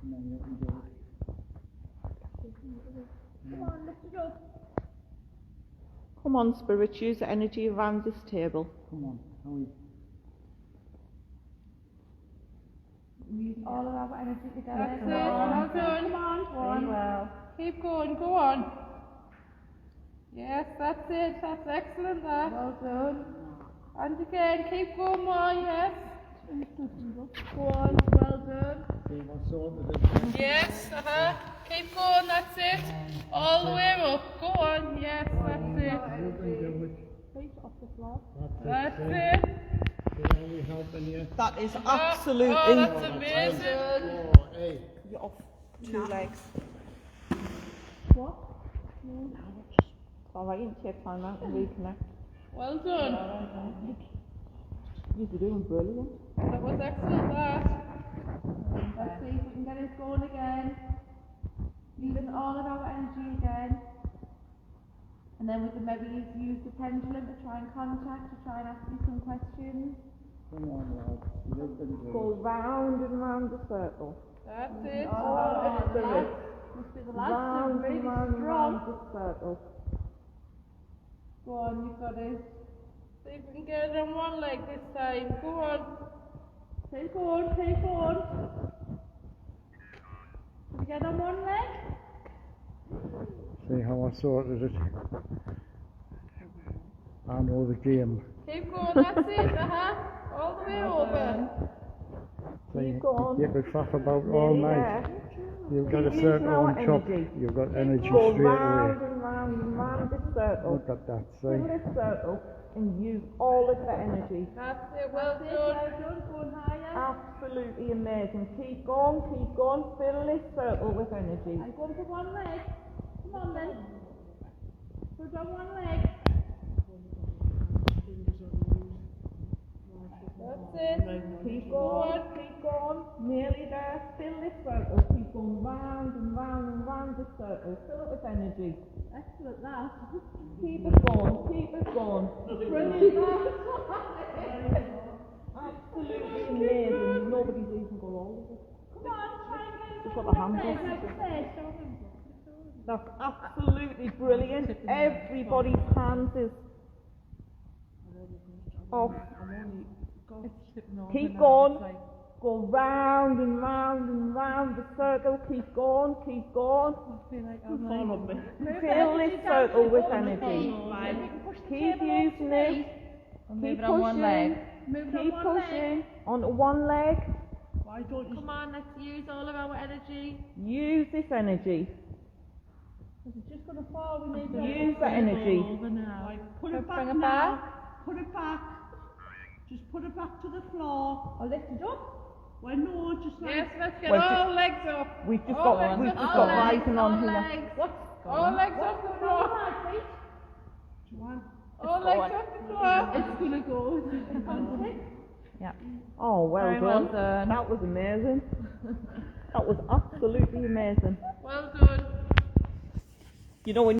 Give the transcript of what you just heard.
Come on, you can do it. Come on, lift it up. Come on, spirits, use the energy around this table. Come on, Howie. Use all of our energy together. That's it. Well done. Come on, go on. Well. Keep going. Go on. Yes, that's it. That's excellent. That. Well done. And again, keep going more. Yes. Go on, well done. See what sort of it. Yes. Keep going. That's it. All the way up. Go on. Yes, that's it. You can do it. Feet off the floor. That's See, it. see how we helping you? That is Oh, absolutely... that's amazing. Oh, hey. You're off 2 legs. What? Alright, you can take time out and reconnect. Well done. You're doing brilliant. That was excellent. That. Let's see if we can get it going again. Using all of our energy again. And then we can maybe use the pendulum to try and contact, to try and ask you some questions. Come on, lads. You can do Go round and round the circle. That's it. All of our spirit. lads. Must be the lads, they're Round really and round and strong. round the circle. Go on, you've got it. See if we can get it on one leg this time. Go on. Take on, take on. Did we get on one leg? See how I sorted it. I know the game. Keep going, that's it. All the way over. See, Keep going. you could faff about all Nearly night. there. You've got a Keep circle using our on top. energy. You've got energy Go straight round away. and round and round this circle. Look at that, Fill see? this circle and use all of the energy. That's it, well That's it, done. well done, going higher. Absolutely amazing. Keep going, fill this circle with energy. I'm going for one leg. Come on then. Put on one leg. That's it. Keep going, nearly there. Fill this circle. Keep going round and round and round the circle. Fill it with energy. Excellent that. Keep it going, Brilliant that. Absolutely amazing. Nobody's even got all of it. Come on, try and get it Just on got the one hands leg. up. Like I said, show him. That's absolutely brilliant. Everybody's hands is off. Keep going. Go round and round and round the circle. Keep going. Fill this circle with energy. Keep using it. Keep pushing. Keep pushing onto one leg. Come on, let's use all of our energy. Use this energy. It's just going to fall. We need to Use the energy. put it back Bring it now. back. Put it back. Just put it back to the floor. Or lift it up. Well, no, just like... Yes, let's get Well, all legs up. We've just All got legs up. rising on here. All legs off the floor. All legs off the floor. It's going to go. Yeah. Oh, well done. That was amazing. That was absolutely amazing. Well done. You know when